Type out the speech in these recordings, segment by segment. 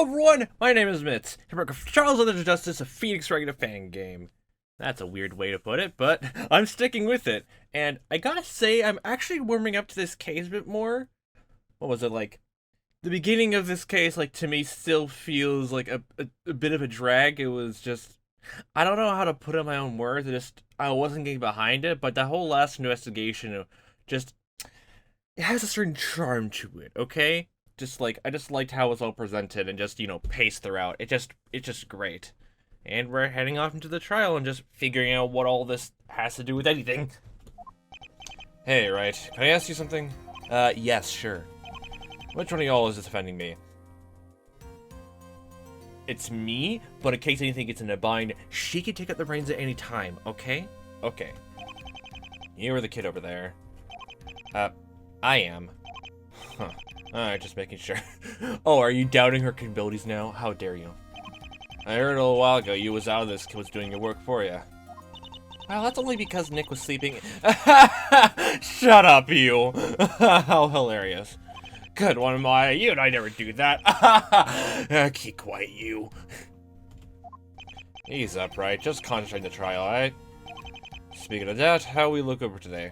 everyone, my name is Mitz. I work for Charles Other Justice, a Phoenix regular fan game. That's a weird way to put it, but I'm sticking with it. And I gotta say, I'm actually warming up to this case a bit more. What was it like? The beginning of this case, like, to me, still feels like a bit of a drag. It was just, I don't know how to put it in my own words. I wasn't getting behind it, but that whole last investigation, it has a certain charm to it, okay? I just liked how it was all presented and just, paced throughout. It's just great. And we're heading off into the trial and just figuring out what all this has to do with anything. Hey, Wright, can I ask you something? Yes, sure. Which one of y'all is defending me? It's me, but in case anything gets in a bind, she can take up the reins at any time, okay? Okay. You were the kid over there. I am. Huh. Alright, just making sure. Oh, are you doubting her capabilities now? How dare you? I heard a little while ago you was out of this kid was doing your work for you. Well, that's only because Nick was sleeping. Shut up, you! How hilarious. Good one, Maya. You'd I never do that. Keep quiet, you. Ease up, right? Just concentrate on the trial, alright? Speaking of that, how we look over today?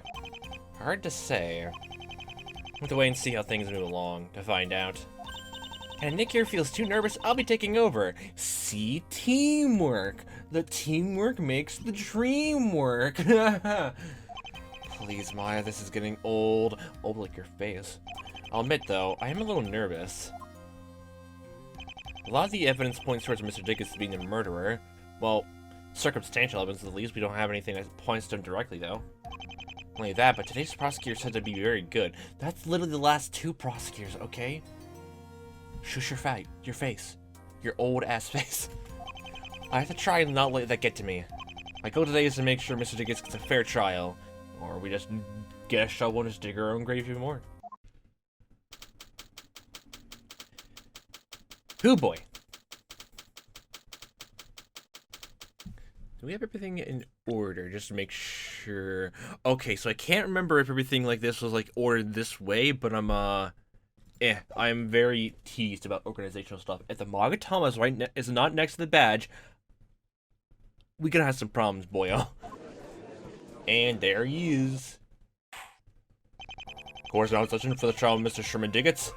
Hard to say. We'll have to wait and see how things move along to find out. And Nick here feels too nervous, I'll be taking over. See? Teamwork! The teamwork makes the dream work! Please, Maya, this is getting old. Old like your face. I'll admit, though, I am a little nervous. A lot of the evidence points towards Mr. Dickens being the murderer. Well, circumstantial evidence at least. We don't have anything that points to him directly, though. Not only that, but today's prosecutor said to be very good. That's literally the last two prosecutors, okay? Shush your face. Your old-ass face. I have to try and not let that get to me. My goal today is to make sure Mr. Dickens gets a fair trial. Or we just get a shovel and just dig our own grave even more. Hoo boy. Do we have everything in order, just to make sure? Okay, so I can't remember if everything like this was like ordered this way, but I'm very teased about organizational stuff. If the Magatama is not next to the badge, we gonna have some problems, boyo. And there he is. Of course, now session for the trial of Mr. Sherman Diggets.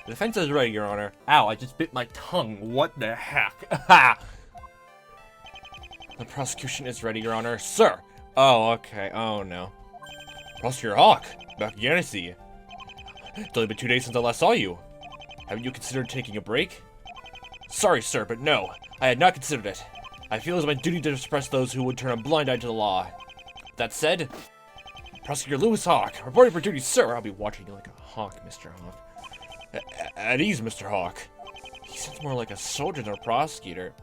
The defense is ready, Your Honor. Ow, I just bit my tongue. What the heck? Ha! The prosecution is ready, Your Honor. Sir! Oh, okay. Oh, no. Prosecutor Hawk, back again, I see. It's only been 2 days since I last saw you. Haven't you considered taking a break? Sorry, sir, but no. I had not considered it. I feel it is my duty to suppress those who would turn a blind eye to the law. That said, Prosecutor Lewis Hawk, reporting for duty, sir. I'll be watching you like a hawk, Mr. Hawk. At ease, Mr. Hawk. He sounds more like a soldier than a prosecutor.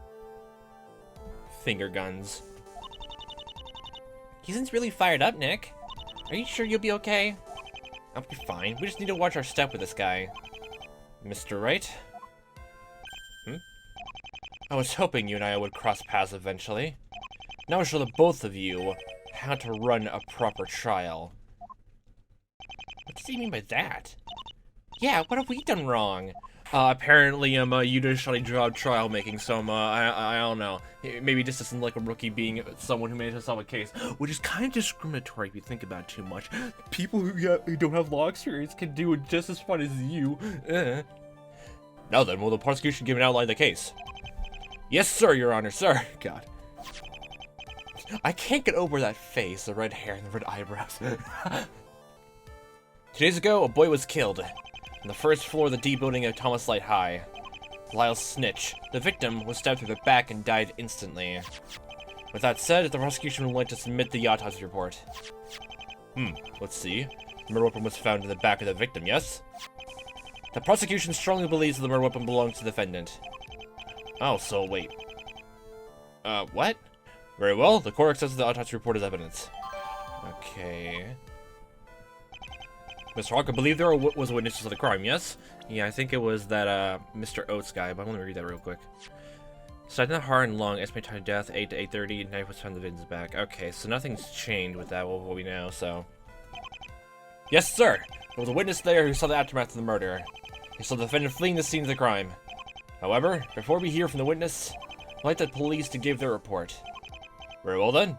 Finger guns. He seems really fired up, Nick. Are you sure you'll be okay? I'll be fine. We just need to watch our step with this guy. Mr. Wright? I was hoping you and I would cross paths eventually. Now I'll show the both of you how to run a proper trial. What does he mean by that? Yeah, what have we done wrong? Apparently, you did a shoddy job trial making, so, I don't know. Maybe this isn't like a rookie being someone who managed to solve a case, which is kind of discriminatory if you think about it too much. People who don't have law experience can do it just as fun as you. Now then, will the prosecution give an outline of the case? Yes, sir, Your Honor, sir. God. I can't get over that face, the red hair, and the red eyebrows. 2 days ago, a boy was killed on the first floor of the D building of Thomas Light High. Lyle Snitch. The victim was stabbed through the back and died instantly. With that said, the prosecution would like to submit the autopsy report. Let's see. The murder weapon was found in the back of the victim, yes? The prosecution strongly believes that the murder weapon belongs to the defendant. Oh, so wait. What? Very well, the court accepts the autopsy report as evidence. Okay. Mr. Hawk, I believe there was witnesses of the crime, yes? Yeah, I think it was that, Mr. Oates guy, but let me read that real quick. Stabbed hard and long, estimated time of death, 8 to 8:30, knife was found in the victim's back. Okay, so nothing's changed with that, what we know, so... Yes, sir! There was a witness there who saw the aftermath of the murder. He saw the defendant fleeing the scene of the crime. However, before we hear from the witness, I'd like the police to give their report. Very well then.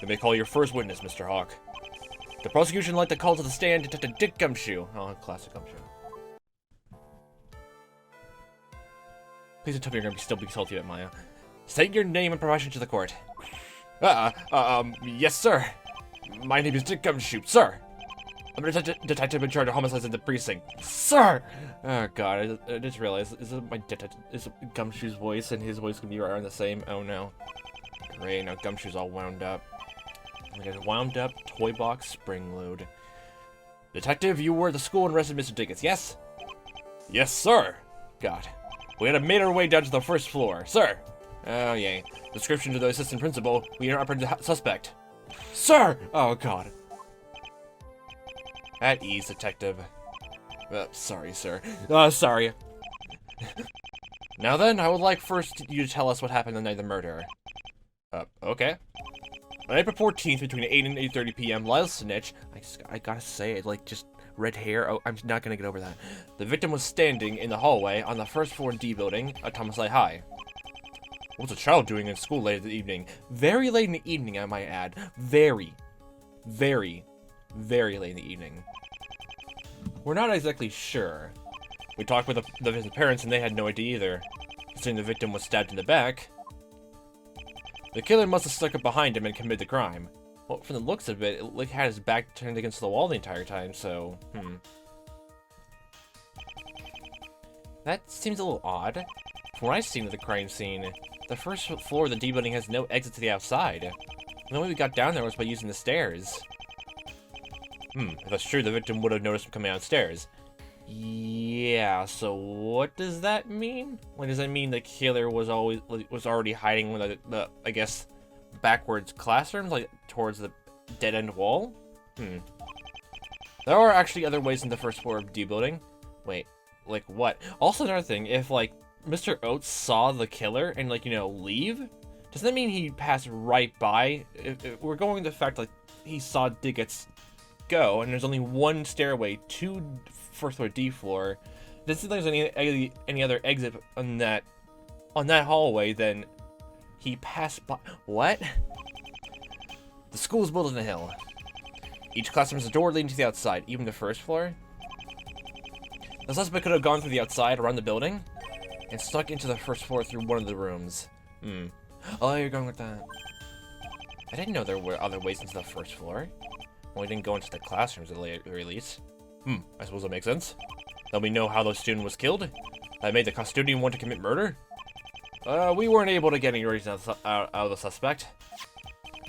You may call your first witness, Mr. Hawk. The prosecution would like to call to the stand Detective Dick Gumshoe. Oh, classic Gumshoe. Please don't tell me you're going to still be salty at Maya. State your name and profession to the court. Yes, sir. My name is Dick Gumshoe, sir. I'm a detective in charge of homicides in the precinct. Sir! Oh god, I just realized, is Gumshoe's voice and his voice gonna be around the same? Oh no. Great, now Gumshoe's all wound up. We got a wound up toy box spring load. Detective, you were at the school and arrested Mr. Dickens, yes? Yes, sir! God. We had made our way down to the first floor. Sir! Oh, yay. Description to the assistant principal. We apprehended the suspect. Sir! Oh, God. At ease, detective. Sorry, sir. Sorry. Now then, I would like first you to tell us what happened the night of the murder. Okay. On April 14th, between 8 and 8:30 p.m., Lyle Snitch, I gotta say, just red hair. Oh, I'm not gonna get over that. The victim was standing in the hallway on the first floor D building at Thomas High. What was the child doing in school late in the evening? Very late in the evening, I might add. Very, very, very late in the evening. We're not exactly sure. We talked with the parents and they had no idea either. Considering the victim was stabbed in the back, the killer must have stuck up behind him and committed the crime. Well, from the looks of it, it had his back turned against the wall the entire time, so, That seems a little odd. From what I've seen of the crime scene, the first floor of the D building has no exit to the outside. The only way we got down there was by using the stairs. If that's true, the victim would have noticed him coming downstairs. Yeah, so what does that mean? Like, does that mean the killer was already hiding with the I guess, backwards classrooms, like towards the dead-end wall? There are actually other ways in the first floor of D building. Wait, like what? Also another thing, if like Mr. Oates saw the killer and like, leave, does that mean he passed right by? If we're going to the fact like he saw Dickens go and there's only one stairway to first floor D floor, doesn't think there's any other exit on that hallway, then he passed by. What? The school is built on a hill. Each classroom has a door leading to the outside, even the first floor. The suspect could have gone through the outside around the building and snuck into the first floor through one of the rooms. Oh, you're going with that. I didn't know there were other ways into the first floor. Well, we didn't go into the classrooms at the very least. I suppose that makes sense. Then we know how the student was killed. That made the custodian want to commit murder. We weren't able to get any reason out of the suspect.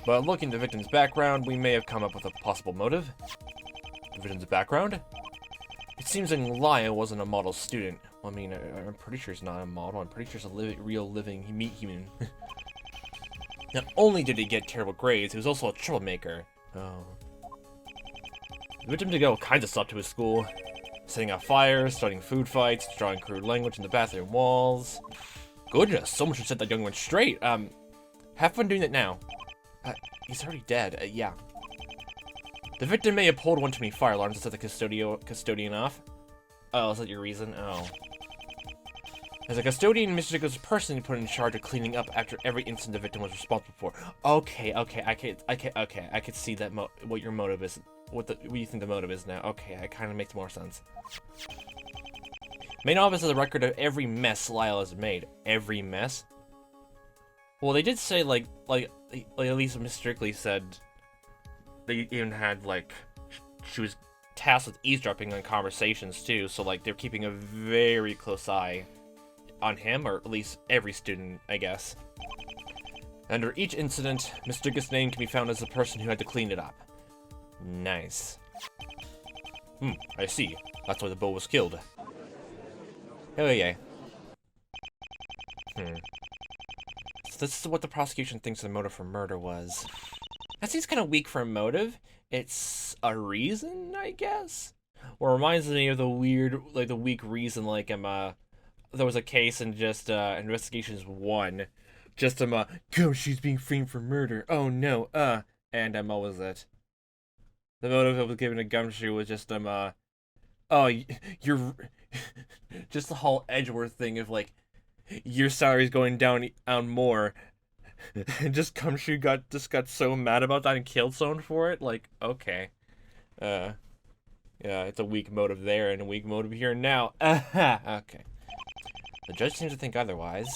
But looking at the victim's background, we may have come up with a possible motive. The victim's background? It seems like Lyle wasn't a model student. Well, I mean, I'm pretty sure he's not a model. I'm pretty sure he's a real living meat human. Not only did he get terrible grades, he was also a troublemaker. Oh. The victim did all kinds of stuff to his school. Setting out fires, starting food fights, drawing crude language in the bathroom walls. Goodness, someone should set that young one straight. Have fun doing that now. He's already dead. Yeah. The victim may have pulled one too many fire alarms to set the custodian off. Oh, is that your reason? Oh. As a custodian, Mr. Dick was personally put in charge of cleaning up after every incident the victim was responsible for. Okay, I could see that what your motive is. What you think the motive is now. Okay, it kind of makes more sense. Main office has a record of every mess Lyle has made. Every mess? Well, they did say, like at least Miss Strictly said they even had, like, she was tasked with eavesdropping on conversations, too, so, like, they're keeping a very close eye on him, or at least every student, I guess. Under each incident, Mr. Dick's name can be found as the person who had to clean it up. Nice. I see. That's why the bull was killed. Oh, yeah. So this is what the prosecution thinks the motive for murder was. That seems kind of weak for a motive. It's a reason, I guess? Or reminds me of the weird, like, the weak reason, like, there was a case in just, Investigations 1. Just, she's being framed for murder. Oh, no, and, what was it? The motive that was given to Gumshoe was just, oh, you're... just the whole Edgeworth thing of, like, your salary's going down more. Just Gumshoe got so mad about that and killed someone for it. Like, okay. Yeah, it's a weak motive there and a weak motive here now. Okay. The judge seems to think otherwise.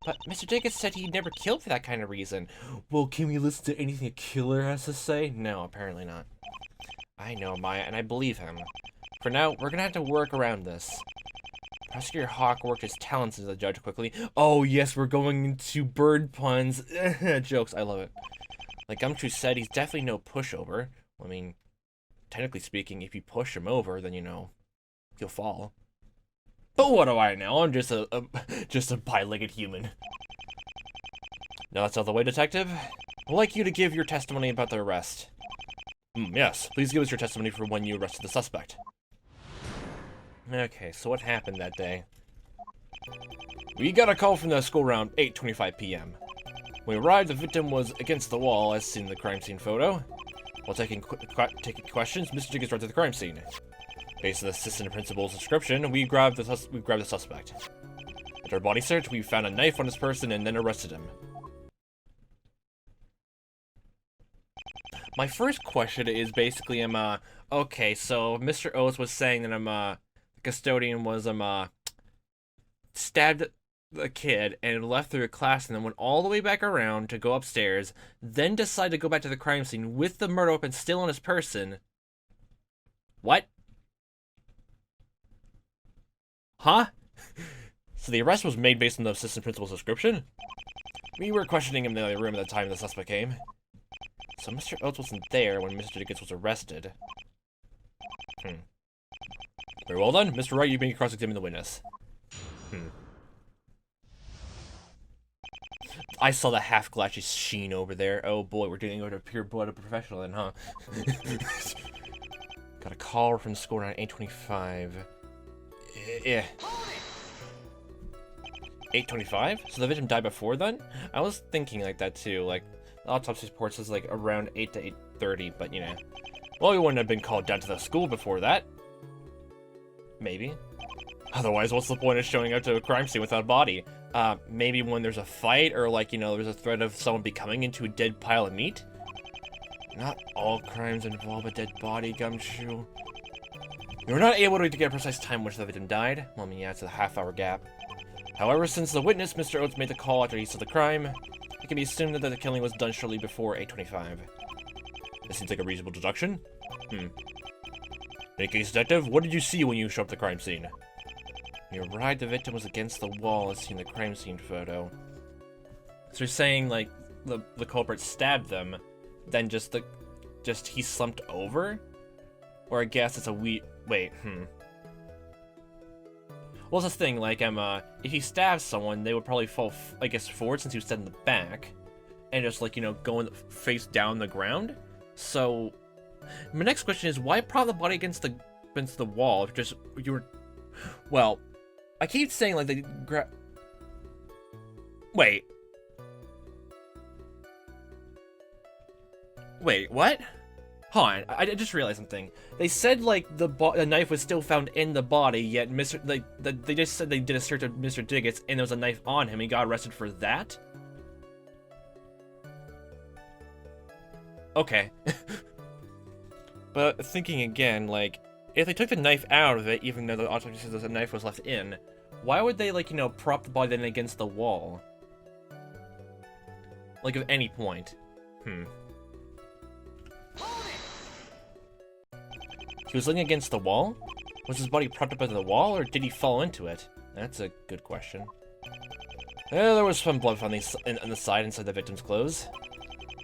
But Mr. Dickens said he never killed for that kind of reason. Well, can we listen to anything a killer has to say? No, apparently not. I know, Maya, and I believe him. For now, we're gonna have to work around this. Prosecutor Hawk worked his talents into the judge quickly. Oh, yes, we're going into bird puns. Jokes, I love it. Like Gumshoe said, he's definitely no pushover. I mean, technically speaking, if you push him over, then, you know, he'll fall. But what do I know? I'm just a bi-legged human. Now that's out of the way, Detective. I'd like you to give your testimony about the arrest. Yes, please give us your testimony for when you arrested the suspect. Okay, so what happened that day? We got a call from the school around 8:25 p.m. When we arrived, the victim was against the wall, as seen in the crime scene photo. While taking questions, Mr. Dickens arrived at the crime scene. Based on the assistant principal's description, we grabbed the suspect. After a body search, we found a knife on this person and then arrested him. My first question is basically, okay, so Mr. Oates was saying that the custodian was, stabbed the kid and left through a class and then went all the way back around to go upstairs, then decided to go back to the crime scene with the murder weapon still on his person. What? Huh? So the arrest was made based on the assistant principal's description? We were questioning him in the other room at the time the suspect came. So Mr. Oates wasn't there when Mr. Dickens was arrested. Very well then, Mr. Wright, you may cross-examine the witness. I saw the half-glashy sheen over there. Oh boy, we're dealing with a pure-blooded professional then, huh? Got a call from the school around 8:25. Yeah. 8:25? So the victim died before then? I was thinking like that too, like, the autopsy report says like around 8 to 8:30, but you know. Well, he wouldn't have been called down to the school before that. Maybe. Otherwise, what's the point of showing up to a crime scene without a body? Maybe when there's a fight, or like, you know, there's a threat of someone becoming into a dead pile of meat? Not all crimes involve a dead body, Gumshoe. We were not able to get a precise time which the victim died. Well, I mean, yeah, it's a half-hour gap. However, since the witness, Mr. Oates, made the call after he saw the crime, it can be assumed that the killing was done shortly before 8:25. This seems like a reasonable deduction. In any case, Detective, what did you see when you showed up at the crime scene? When you arrived, the victim was against the wall as seen in the crime scene photo. So you're saying, like, the culprit stabbed them, then just he slumped over? Or I guess it's a wait, Well, it's this thing, like, if he stabs someone, they would probably fall, I guess, forward since he was dead in the back. And just, like, you know, going face down the ground. So, my next question is, why prop the body against the wall? If just, you were, well, I keep saying, like, they Wait, what? Hold on, I just realized something. They said, like, the knife was still found in the body, yet they just said they did a search of Mr. Diggins and there was a knife on him. He got arrested for that? Okay. But thinking again, like, if they took the knife out of it, even though the autopsy says the knife was left in, why would they, like, you know, prop the body then against the wall? Like, at any point. He was leaning against the wall? Was his body propped up into the wall, or did he fall into it? That's a good question. There was some blood on the side inside the victim's clothes.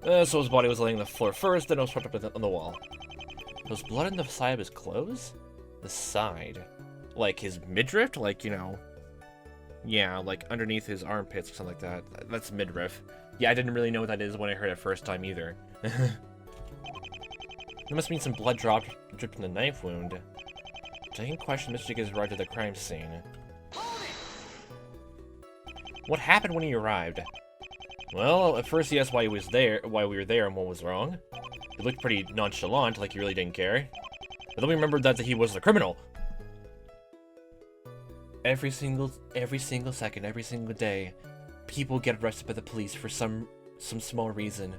So his body was laying on the floor first, then it was propped up on the wall. Was blood on the side of his clothes? The side? Like his midriff? Like, you know... Yeah, like underneath his armpits or something like that. That's midriff. Yeah, I didn't really know what that is when I heard it first time either. There must have been some blood dripped from the knife wound. Taking question, Mr. Dickens arrived at the crime scene. What happened when he arrived? Well, at first he asked why we were there and what was wrong. He looked pretty nonchalant, like he really didn't care. But then we remembered that he was the criminal. every single second, every single day, people get arrested by the police for some small reason.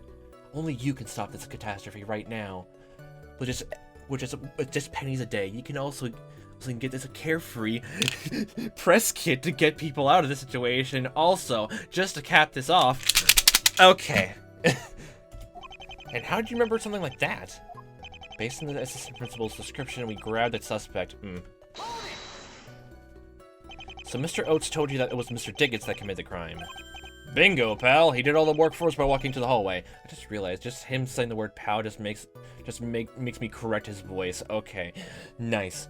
Only you can stop this catastrophe right now. With just pennies a day. You can also get this carefree press kit to get people out of this situation. Also, just to cap this off. Okay. And how do you remember something like that? Based on the assistant principal's description, we grabbed the suspect. So Mr. Oates told you that it was Mr. Diggins that committed the crime. Bingo, pal. He did all the work for us by walking to the hallway. I just realized, just him saying the word pal makes me correct his voice. Okay, nice.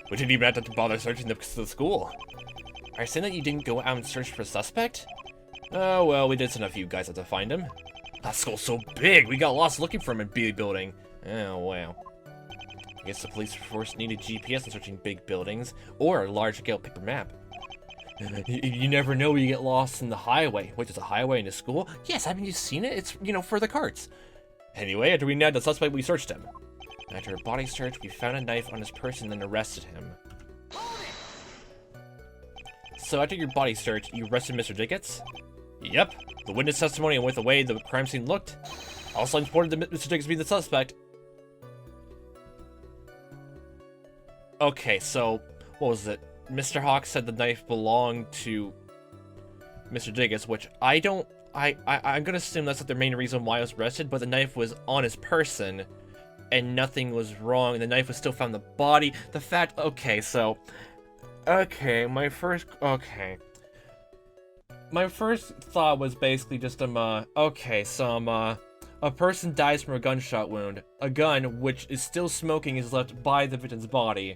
We didn't even have to bother searching the school. Are you saying that you didn't go out and search for a suspect? Oh, well, we did send a few guys out to find him. That school's so big, we got lost looking for him in B building. Oh, wow. I guess the police force needed GPS in searching big buildings, or a large-scale paper map. You never know when you get lost in the highway. Wait, there's a highway in the school? Yes, haven't you seen it? It's, for the carts. Anyway, after we nabbed the suspect, we searched him. After a body search, we found a knife on his person and arrested him. So after your body search, you arrested Mr. Diggins? Yep. The witness testimony and with the way the crime scene looked, also reported that Mr. Diggins be the suspect. Okay, so, what was it? Mr. Hawk said the knife belonged to Mr. Diggins, which I'm gonna assume that's not the main reason why I was arrested, but the knife was on his person, and nothing was wrong, and the knife was still found in the body. The fact, okay, so, okay, my first thought was basically just, a person dies from a gunshot wound. A gun, which is still smoking, is left by the victim's body.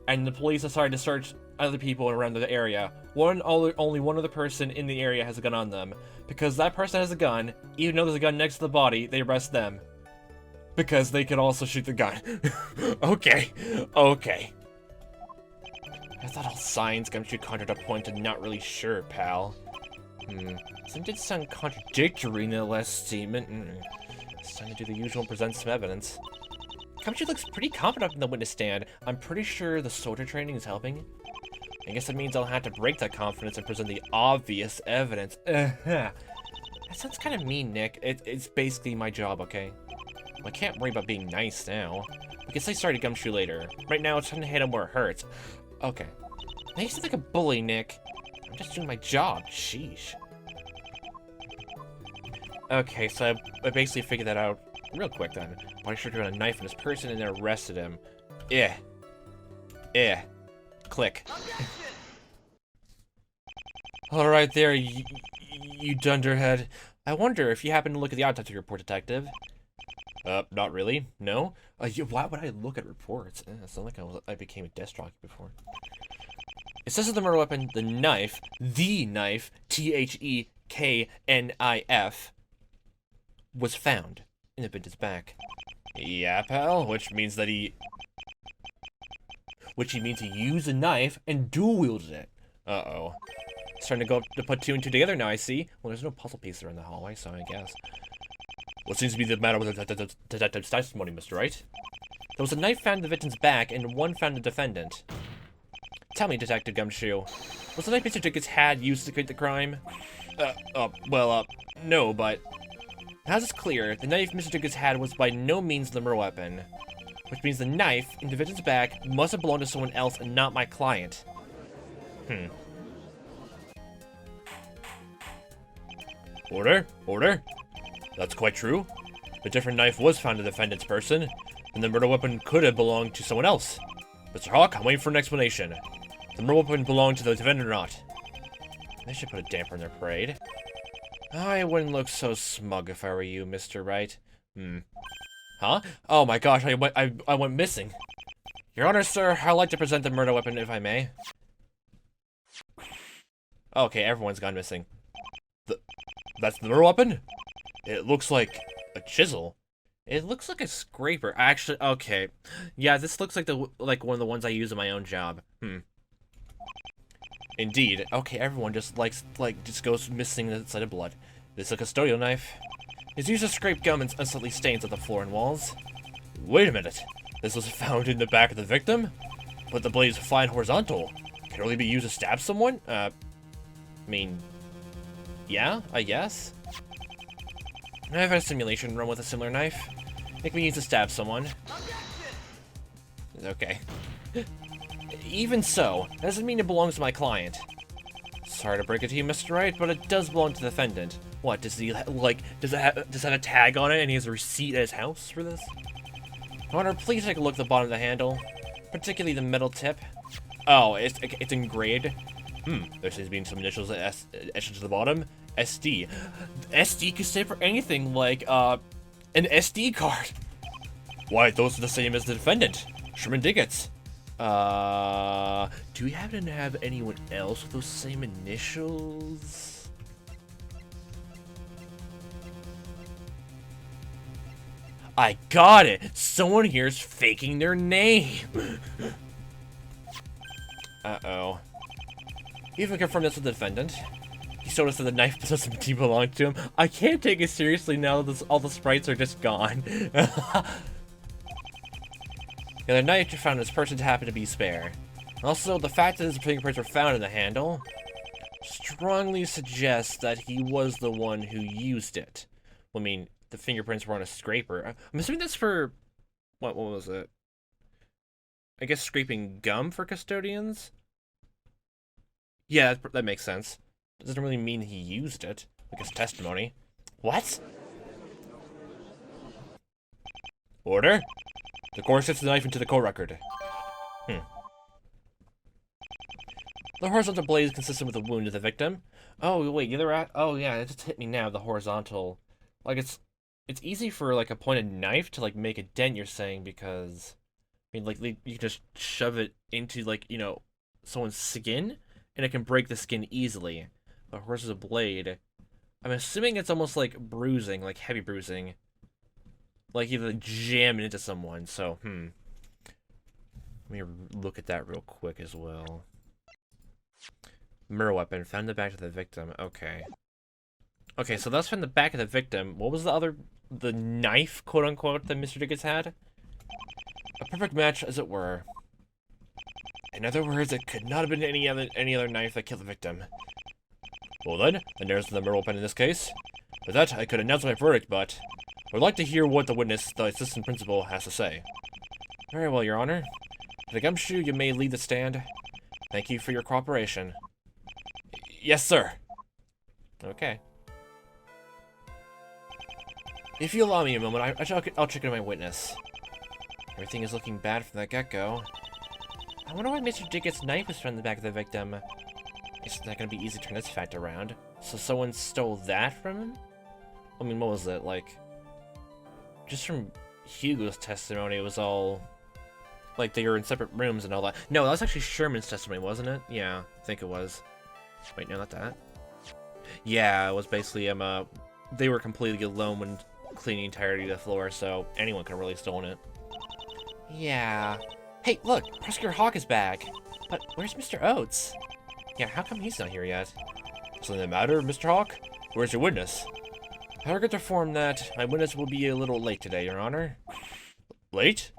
And the police decided to search other people around the area. Only one other person in the area has a gun on them. Because that person has a gun, even though there's a gun next to the body, they arrest them. Because they could also shoot the gun. Okay. I thought all signs Gumshoe conjured up pointed, not really sure, pal. Some did sound contradictory in the last statement. It's time to do the usual and present some evidence. Gumshoe looks pretty confident in the witness stand. I'm pretty sure the soldier training is helping. I guess it means I'll have to break that confidence and present the obvious evidence. That sounds kind of mean, Nick. It's basically my job, okay? Well, I can't worry about being nice now. We can say sorry to Gumshoe later. Right now, it's time to hit him where it hurts. Okay. Now you sound like a bully, Nick. I'm just doing my job. Sheesh. Okay, so I basically figured that out real quick then. Body sure had a knife in his person and then arrested him. Click. Alright there, you dunderhead. I wonder if you happen to look at the autopsy report, detective. Not really. No? Why would I look at reports? It's not like I became a desk jockey before. It says that the murder weapon, the knife, THEKNIF, was found in the victim's back. Yeah, pal, which means he used a knife and dual-wielded it. Uh-oh. Starting to put two and two together now, I see. Well, there's no puzzle piece around the hallway, so I guess. What seems to be the matter with the detective's testimony, Mr. Wright? There was a knife found in the victim's back and one found in the defendant. Tell me, Detective Gumshoe, was the knife Mr. Diggins had used to commit the crime? No, but... Now it's clear, the knife Mr. Diggins had was by no means the murder weapon. Which means the knife in the victim's back must have belonged to someone else and not my client. Order? That's quite true. A different knife was found in the defendant's person, and the murder weapon could have belonged to someone else. Mr. Hawk, I'm waiting for an explanation. The murder weapon belonged to the defendant or not? They should put a damper in their parade. I wouldn't look so smug if I were you, Mr. Wright. Huh? Oh my gosh, I went missing. Your Honor, sir, I'd like to present the murder weapon if I may. Okay, everyone's gone missing. That's the murder weapon? It looks like a chisel. It looks like a scraper. Actually, okay. Yeah, this looks like one of the ones I use in my own job. Indeed. Okay, everyone just just goes missing inside of blood. This is a custodial knife. It's used to scrape gum and unsightly stains on the floor and walls. Wait a minute. This was found in the back of the victim? But the blade is fine horizontal. Can only be used to stab someone? I mean, yeah, I guess. I've had a simulation run with a similar knife. It can be used to stab someone. Okay. Even so, that doesn't mean it belongs to my client. Sorry to break it to you, Mr. Wright, but it does belong to the defendant. What, does he, like, does it have a tag on it and he has a receipt at his house for this? Your Honor, please take a look at the bottom of the handle, particularly the metal tip. Oh, it's engraved. There seems to be some initials etched to the bottom. SD. SD could stand for anything like, an SD card. Why, those are the same as the defendant, Sherman Diggets. Do we happen to have anyone else with those same initials? I got it! Someone here is faking their name! Uh-oh. Even confirmed this with the defendant. He showed us that the knife doesn't belong to him. I can't take it seriously now that all the sprites are just gone. The other knife you found in this person happened to be spare. Also, the fact that his fingerprints were found in the handle strongly suggests that he was the one who used it. I mean, the fingerprints were on a scraper. I'm assuming that's for... What was it? I guess scraping gum for custodians? Yeah, that makes sense. It doesn't really mean he used it. Like his testimony. What? Order? The court sets the knife into the court record. The horizontal blade is consistent with the wound of the victim. Oh, wait, oh, yeah, it just hit me now, the horizontal. Like, it's easy for, like, a pointed knife to, like, make a dent, you're saying, because... I mean, like, you can just shove it into, like, you know, someone's skin, and it can break the skin easily. But horizontal blade... I'm assuming it's almost like bruising, like heavy bruising. Like either jamming into someone, so, Let me look at that real quick as well. Mirror weapon, found in the back of the victim, okay. Okay, so that's from the back of the victim. What was the knife, quote-unquote, that Mr. Diggins had? A perfect match, as it were. In other words, it could not have been any other knife that killed the victim. Well then there's the mirror weapon in this case. With that, I could announce my verdict, but... I would like to hear what the assistant principal, has to say. Very well, Your Honor. With a gumshoe, you may lead the stand. Thank you for your cooperation. Yes, sir. Okay. If you allow me a moment, I'll check in my witness. Everything is looking bad from the get-go. I wonder why Mr. Diggett's knife was found in the back of the victim. It's not going to be easy to turn this fact around. So someone stole that from him? I mean, what was it, like... Just from Hugo's testimony, it was all... Like, they were in separate rooms and all that. No, that was actually Sherman's testimony, wasn't it? Yeah, I think it was. Wait, no, not that. Yeah, it was basically, they were completely alone when cleaning the entirety of the floor, so anyone could have really stolen it. Yeah. Hey, look, Prosecutor Hawk is back. But where's Mr. Oates? Yeah, how come he's not here yet? Something the matter, Mr. Hawk? Where's your witness? I regret to inform that my witness will be a little late today, Your Honor. Late?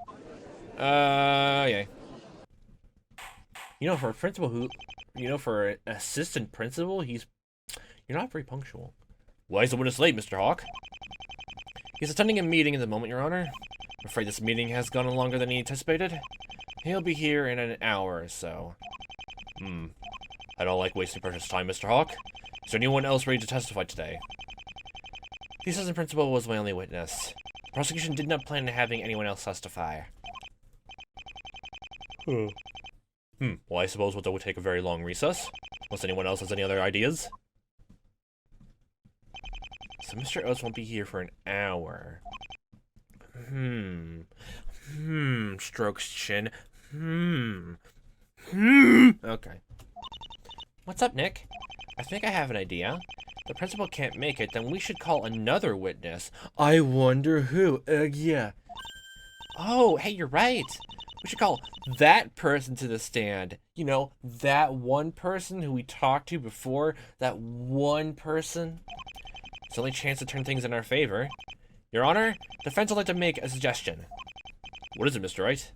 Yeah. You know, for a principal for an assistant principal, you're not very punctual. Why is the witness late, Mr. Hawk? He's attending a meeting at the moment, Your Honor. I'm afraid this meeting has gone on longer than he anticipated. He'll be here in an hour or so. I don't like wasting precious time, Mr. Hawk. Is there anyone else ready to testify today? The assistant principal was my only witness. The prosecution did not plan on having anyone else testify. Well, I suppose that would take a very long recess. Unless anyone else has any other ideas? So Mr. Oates won't be here for an hour. Strokes chin. Okay. What's up, Nick? I think I have an idea. If the principal can't make it, then we should call another witness. I wonder who. Yeah. Oh, hey, you're right. We should call that person to the stand. You know, that one person who we talked to before. That one person. It's the only chance to turn things in our favor. Your Honor, defense would like to make a suggestion. What is it, Mr. Wright?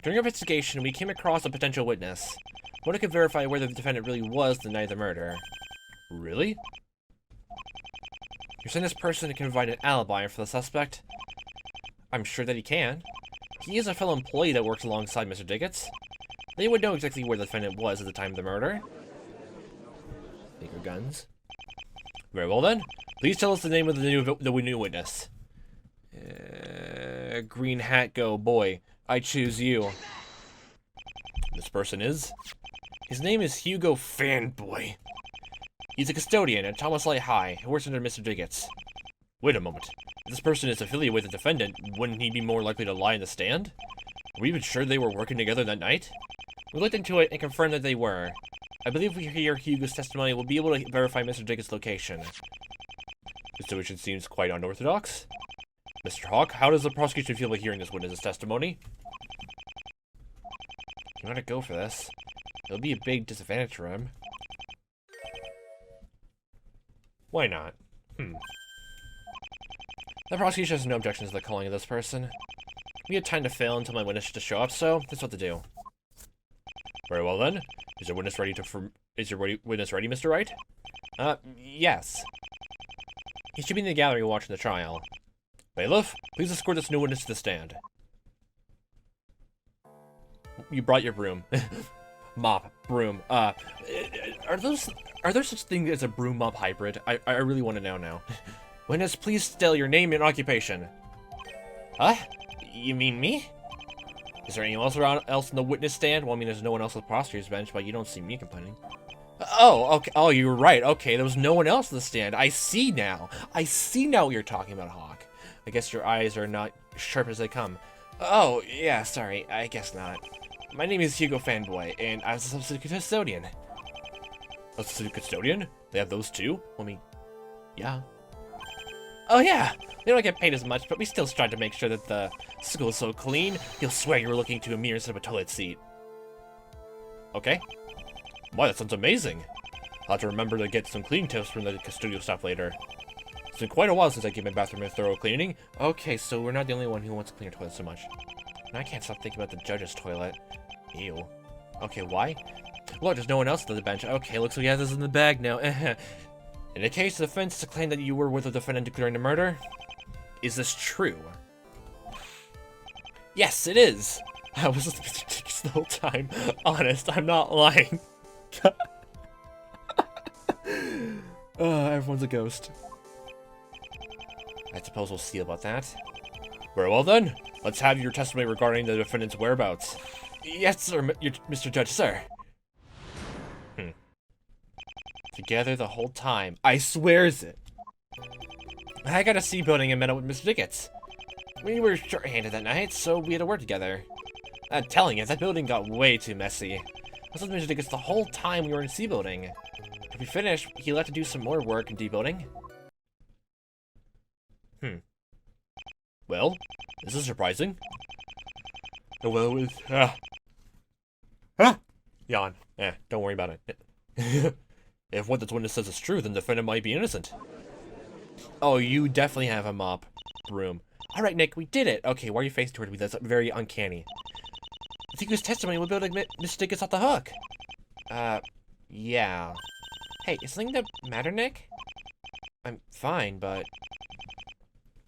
During our investigation, we came across a potential witness. One can verify whether the defendant really was the night of the murder. Really? You're saying this person can provide an alibi for the suspect? I'm sure that he can. He is a fellow employee that works alongside Mr. Diggets. They would know exactly where the defendant was at the time of the murder. Bigger guns. Very well then. Please tell us the name of the new witness. Green hat go, boy. I choose you. This person is? His name is Hugo Fanboy. He's a custodian at Thomas Light High, who works under Mr. Diggets. Wait a moment. If this person is affiliated with the defendant, wouldn't he be more likely to lie in the stand? Are we even sure they were working together that night? We looked into it and confirmed that they were. I believe if we hear Hugo's testimony, we'll be able to verify Mr. Diggets' location. This situation seems quite unorthodox. Mr. Hawk, how does the prosecution feel about hearing this witness's testimony? You want to go for this? It'll be a big disadvantage for him. Why not? The prosecution has no objections to the calling of this person. We had time to fail until my witness to show up, so that's what to do. Very well then. Is your witness ready, Mr. Wright? Yes. He should be in the gallery watching the trial. Bailiff, please escort this new witness to the stand. You brought your broom. Mop, broom. Are there such things as a broom mop hybrid? I really want to know now. Witness, please tell your name and occupation. Huh? You mean me? Is there anyone else in the witness stand? Well, I mean, there's no one else at the prosecutor's bench, but you don't see me complaining. Oh, okay. Oh, you were right. Okay, there was no one else in the stand. I see now. I see now what you're talking about, Hawk. I guess your eyes are not sharp as they come. Oh, yeah, sorry. I guess not. My name is Hugo Fanboy, and I was a substitute custodian. A substitute custodian? They have those too? I mean, yeah. Oh yeah, they don't get paid as much, but we still strive to make sure that the school is so clean, you'll swear you were looking to a mirror instead of a toilet seat. Okay. Wow, that sounds amazing. I'll have to remember to get some cleaning tips from the custodial staff later. It's been quite a while since I gave my bathroom a thorough cleaning. Okay, so we're not the only one who wants to clean your toilet so much. And I can't stop thinking about the judge's toilet. Ew. Okay, why? Look, there's no one else on the bench. Okay, looks like we have this in the bag now. In the case, the defense to claim that you were with the defendant declaring the murder. Is this true? Yes, it is. I was listening to Mr. the whole time. Honest, I'm not lying. Everyone's a ghost. I suppose we'll see about that. Very well then. Let's have your testimony regarding the defendant's whereabouts. Yes, sir, Mr. Judge, sir. Together the whole time. I swears it. I got a C building and met up with Mr. Diggets. We were short-handed that night, so we had to work together. I'm telling you, that building got way too messy. I was with Mr. Diggets the whole time we were in C building. If we finished, he left to do some more work in D building. Well, this is surprising. Well, with yawn. Don't worry about it. If what this witness says is true, then the defendant might be innocent. Oh, you definitely have a mop broom. Alright, Nick, we did it. Okay, why are you facing toward me? That's very uncanny. I think his testimony will be able to get Mr. Diggets off the hook. Yeah. Hey, is something the matter, Nick? I'm fine, but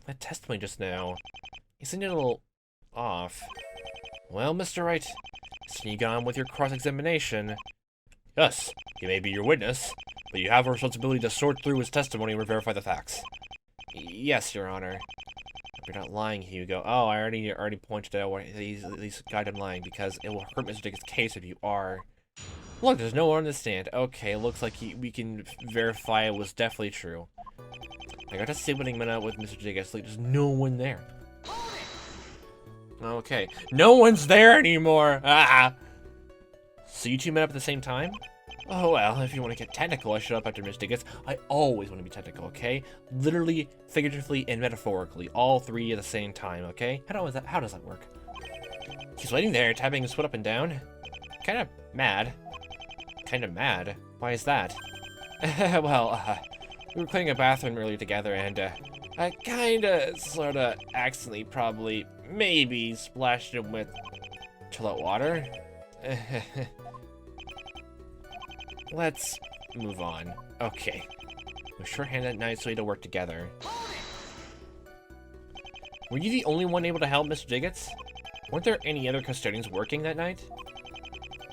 that testimony just now, isn't it a little off? Well, Mr. Wright, sneak on with your cross-examination. Yes, he may be your witness, but you have a responsibility to sort through his testimony and verify the facts. Yes, Your Honor. You're not lying, Hugo. Oh, I already pointed out why he's at least guide him lying, because it will hurt Mr. Diggets' case if you are. Look, there's no one on the stand. Okay, looks like we can verify it was definitely true. I got to see what he went out with Mr. Diggets. Like, there's no one there. Okay, no one's there anymore. So you two met up at the same time? Oh well, if you want to get technical, I showed up after Mr. Diggets. I always want to be technical, okay? Literally, figuratively, and metaphorically, all three at the same time, okay? How does that work? He's waiting there, tapping his foot up and down. Kinda mad. Why is that? Well, we were cleaning a bathroom earlier together, and I kinda, sorta, accidentally, probably, maybe splashed him with toilet water. let's move on. Okay. We're short-handed at night, so we had to work together. Were you the only one able to help Mr. Diggets? Weren't there any other custodians working that night?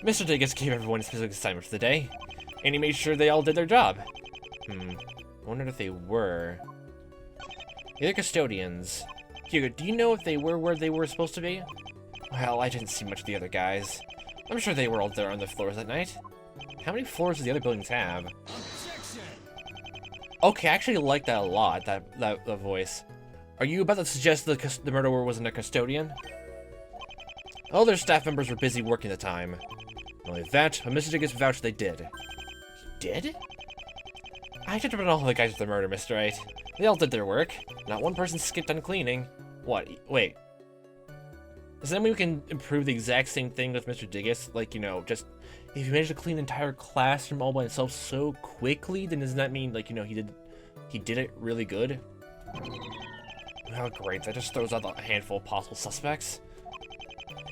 Mr. Diggets gave everyone a specific assignment for the day, and he made sure they all did their job. I wondered if they were. The other custodians. Hugo, do you know if they were where they were supposed to be? Well, I didn't see much of the other guys. I'm sure they were all there on the floors that night. How many floors do the other buildings have? Objection! Okay, I actually like that a lot, that voice. Are you about to suggest the murderer wasn't a custodian? All their staff members were busy working at the time. Not only that, but Mr. Diggets vouched they did. He did? I judged about all the guys with the murder, Mr. Wright. They all did their work. Not one person skipped on cleaning. What? Wait. Does that mean we can improve the exact same thing with Mr. Diggets? Like, you know, just if you managed to clean the entire classroom all by himself so quickly, then doesn't that mean, like, you know, he did it really good? Oh, great. That just throws out a handful of possible suspects.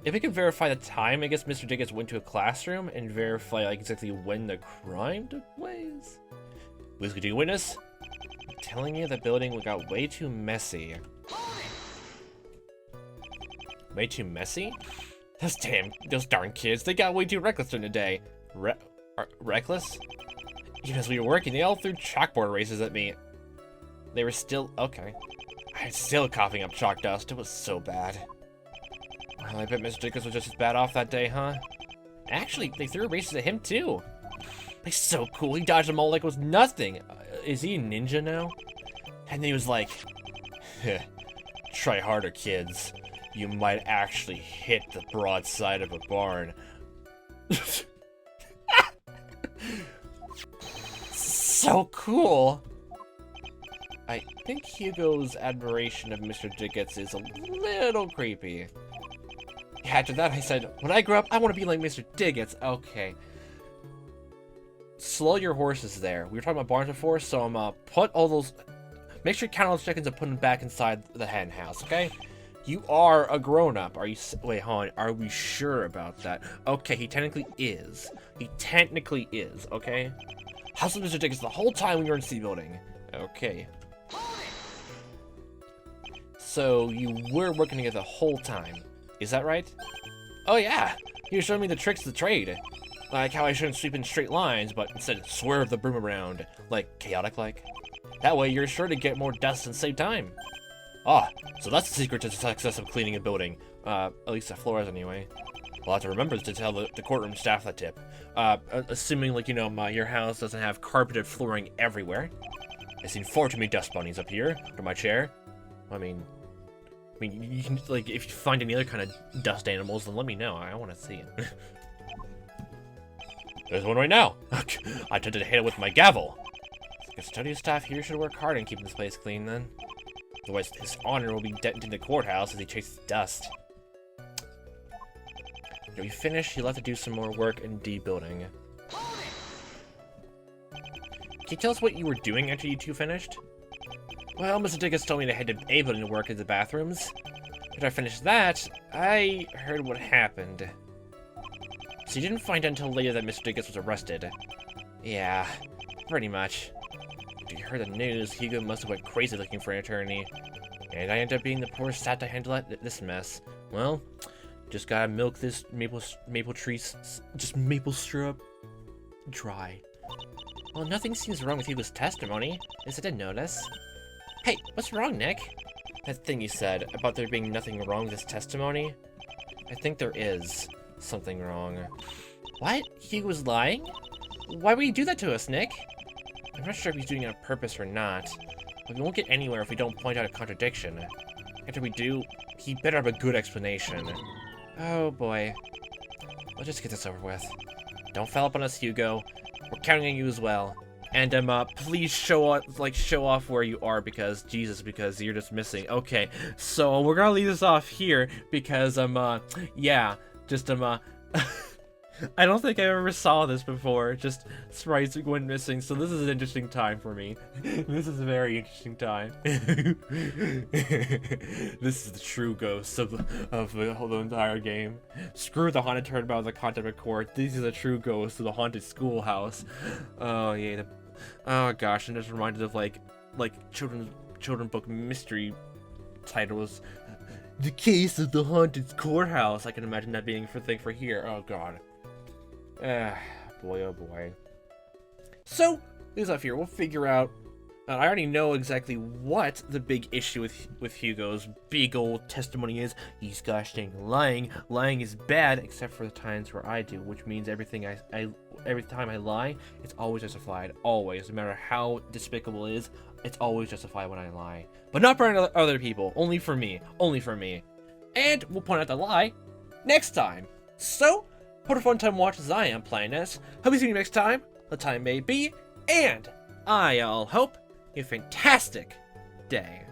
If we can verify the time, I guess Mr. Diggets went to a classroom and verify, like, exactly when the crime took place. Who's going to witness? I'm telling you, the building got way too messy. Way too messy? Those darn kids, they got way too reckless during the day. Reckless? Even as we were working, they all threw chalkboard erasers at me. They were still, okay. I was still coughing up chalk dust, it was so bad. Well, I bet Mr. Diggets was just as bad off that day, huh? Actually, they threw erasers at him too. He's so cool, he dodged them all like it was nothing. Is he a ninja now? And then he was like, try harder, kids. You might actually hit the broadside of a barn. So cool! I think Hugo's admiration of Mr. Diggets is a little creepy. After that, I said, when I grow up, I want to be like Mr. Diggets. Okay. Slow your horses there. We were talking about barns before, so I'm put all those... Make sure you count all those chickens and put them back inside the hen house, okay? You are a grown-up. Are you... Wait, hold on. Are we sure about that? Okay, he technically is. He technically is, okay? House of Mr. Diggets the whole time we were in C building. Okay. So, you were working together the whole time. Is that right? Oh yeah! You showed me the tricks of the trade. Like how I shouldn't sweep in straight lines, but instead swerve the broom around. Like, chaotic-like. That way you're sure to get more dust and save time. Ah, so that's the secret to the success of cleaning a building. At least the floors anyway. We'll have to remember to tell the courtroom staff that tip. Assuming, like, you know, your house doesn't have carpeted flooring everywhere. I've seen far too many dust bunnies up here, under my chair. I mean, you can, like, if you find any other kind of dust animals, then let me know. I want to see it. There's one right now. I attempted to hit it with my gavel. The custodial staff here should work hard on keeping this place clean, then. Otherwise, his honor will be dented in the courthouse as he chases dust. After we finish, he'll have to do some more work in D building. Can you tell us what you were doing after you two finished? Well, Mr. Diggets told me to head to A building to work in the bathrooms. After I finished that, I heard what happened. So you didn't find out until later that Mr. Diggets was arrested. Yeah, pretty much. After you heard the news, Hugo must have went crazy looking for an attorney. And I ended up being the poor sap to handle this mess. Well, just gotta milk this maple syrup dry. Well, nothing seems wrong with Hugo's testimony. At least I didn't notice. Hey, what's wrong, Nick? That thing you said about there being nothing wrong with his testimony? I think there is something wrong. What? Hugo was lying? Why would he do that to us, Nick? I'm not sure if he's doing it on purpose or not, but we won't get anywhere if we don't point out a contradiction. After we do, he better have a good explanation. Oh boy. Let's just get this over with. Don't foul up on us, Hugo. We're counting on you as well. And please show off where you are, because Jesus, because you're just missing. Okay, so we're gonna leave this off here because yeah, just I don't think I ever saw this before. Just sprites went missing, so this is an interesting time for me. This is a very interesting time. This is the true ghost of the entire game. Screw the haunted turnabout of the contempt court. These are the true ghosts of the haunted schoolhouse. Oh yeah. Oh gosh, I'm just reminded of like children book mystery titles. The case of the haunted courthouse. I can imagine that being a thing for here. Oh god. Boy, oh boy. So, this up here, we'll figure out. I already know exactly what the big issue with Hugo's big old testimony is. He's gosh dang lying. Lying is bad, except for the times where I do, which means every time I lie, it's always justified. Always, no matter how despicable it is, it's always justified when I lie. But not for other people. Only for me. Only for me. And we'll point out the lie next time. So, what a fun time watch as I am playing this. Hope you see you next time. The time may be, and I'll hope you have a fantastic day.